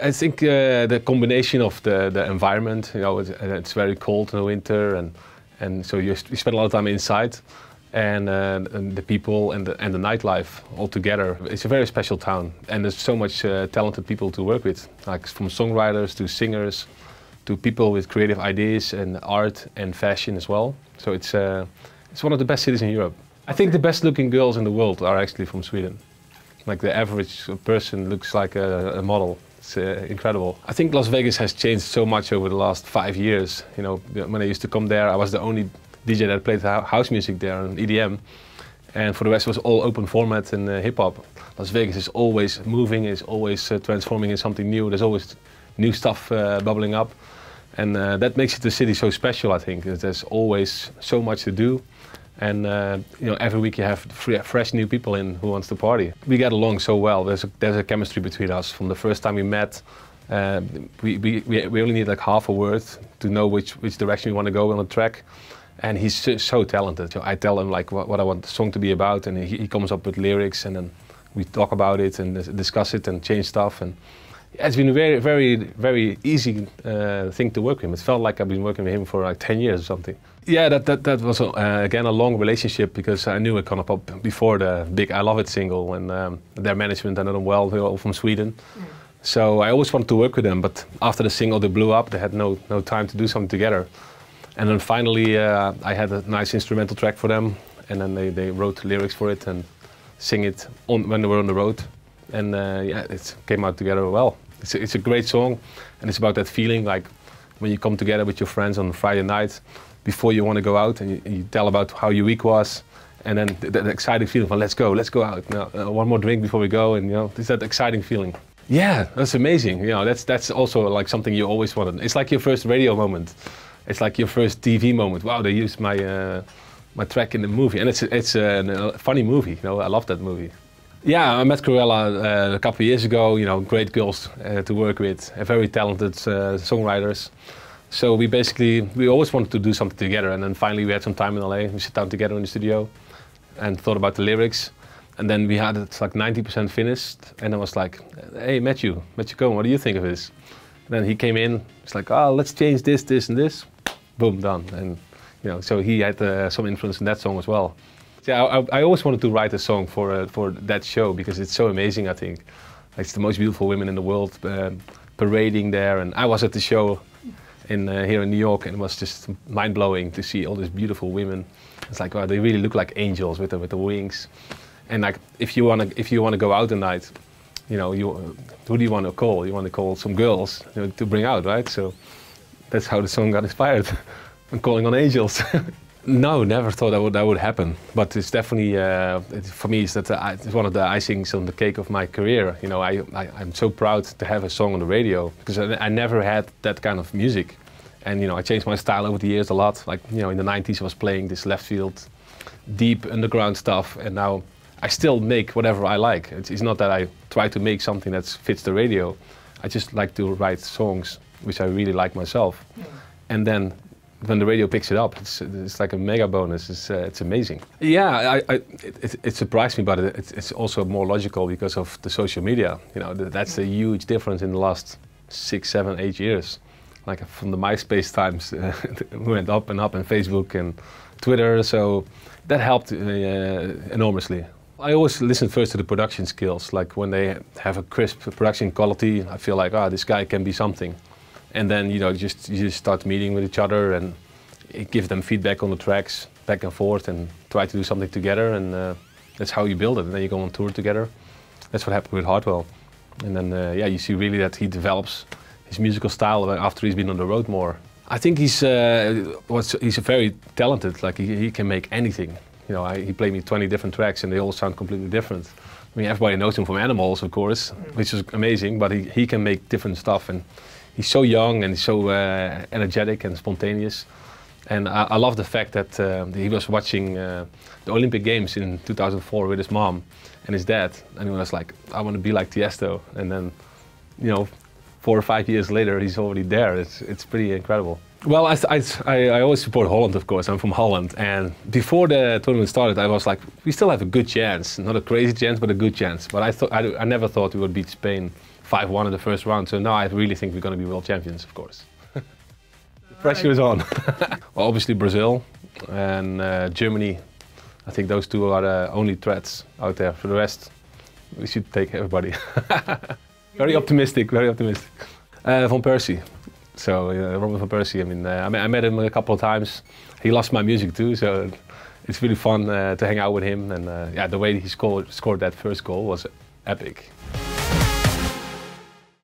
I think the combination of the environment, you know, it's very cold in the winter, and so you spend a lot of time inside, and the people and the nightlife all together. It's a very special town, and there's so much talented people to work with, like from songwriters to singers, to people with creative ideas and art and fashion as well. So it's one of the best cities in Europe. I think the best looking girls in the world are actually from Sweden. Like the average person looks like a model. It's incredible. I think Las Vegas has changed so much over the last 5 years. You know, when I used to come there, I was the only DJ that played house music there and EDM. And for the rest it was all open format and hip hop. Las Vegas is always moving, is always transforming into something new. There's always new stuff bubbling up. And that makes it the city so special, I think. There's always so much to do. And you know, every week you have fresh new people in who wants to party. We get along so well. There's a chemistry between us. From the first time we met, we only need like half a word to know which direction we want to go on the track. And he's so talented. So I tell him like what I want the song to be about, and he comes up with lyrics, and then we talk about it and discuss it and change stuff. And it's been a very, very, very easy thing to work with him. It felt like I've been working with him for like 10 years or something. Yeah, that was again a long relationship, because I knew Icona Pop before the big I Love It single, and their management, I know them well, they're all from Sweden. Mm. So I always wanted to work with them, but after the single they blew up, they had no time to do something together. And then finally I had a nice instrumental track for them, and then they wrote lyrics for it and sing it when they were on the road. And yeah, it came out together well. It's a great song, and it's about that feeling like when you come together with your friends on Friday night before you want to go out, and you tell about how your week was, and then the exciting feeling of let's go out. Now, one more drink before we go, and you know, it's that exciting feeling. Yeah, that's amazing. You know, that's also like something you always wanted. It's like your first radio moment. It's like your first TV moment. Wow, they used my track in the movie, and it's a funny movie. You know, I love that movie. Yeah, I met Krewella a couple of years ago. You know, great girls to work with, very talented songwriters. So we always wanted to do something together, and then finally we had some time in LA. We sat down together in the studio and thought about the lyrics, and then we had it like 90% finished, and I was like, hey, Matthew Cohen, what do you think of this? And then he came in, it's like, oh, let's change this, this, and this. Boom, done. And you know, so he had some influence in that song as well. Yeah, I always wanted to write a song for that show, because it's so amazing, I think. It's the most beautiful women in the world parading there, and I was at the show here in New York, and it was just mind-blowing to see all these beautiful women. It's like, wow, they really look like angels with the wings. And like, if you want to go out tonight, you know, who do you want to call? You want to call some girls, you know, to bring out, right? So that's how the song got inspired. I'm calling on angels. No, never thought that would happen. But it's definitely, for me, it's one of the icings on the cake of my career. You know, I'm so proud to have a song on the radio, because I never had that kind of music. And you know, I changed my style over the years a lot. Like, you know, in the 90s I was playing this left field, deep underground stuff, and now I still make whatever I like. It's not that I try to make something that fits the radio. I just like to write songs which I really like myself. Yeah. And then when the radio picks it up, it's like a mega bonus. It's amazing. Yeah, it surprised me, but it's also more logical because of the social media. You know, that's a huge difference in the last 6, 7, 8 years. Like from the MySpace times, we went up, and Facebook and Twitter. So that helped enormously. I always listen first to the production skills. Like when they have a crisp production quality, I feel like, ah, this guy can be something. And then, you know, you just start meeting with each other and give them feedback on the tracks, back and forth, and try to do something together. And that's how you build it. And then you go on tour together. That's what happened with Hardwell. And then, yeah, you see really that he develops his musical style after he's been on the road more. I think he's very talented. Like he can make anything. You know, he played me 20 different tracks, and they all sound completely different. I mean, everybody knows him from Animals, of course, which is amazing. But he can make different stuff. And he's so young and so energetic and spontaneous. And I love the fact that he was watching the Olympic Games in 2004 with his mom and his dad. And he was like, I want to be like Tiesto. And then, you know, 4 or 5 years later, he's already there. It's pretty incredible. Well, I always support Holland, of course. I'm from Holland. And before the tournament started, I was like, we still have a good chance. Not a crazy chance, but a good chance. But I never thought we would beat Spain 5-1 in the first round. So now I really think we're going to be world champions, of course. The pressure is on. Well, obviously Brazil and Germany. I think those two are the only threats out there. For the rest, we should take everybody. Very optimistic, very optimistic. Van Persie. So Robert van Persie. I mean, I met him a couple of times. He loves my music too, so it's really fun to hang out with him. And yeah, the way he scored that first goal was epic.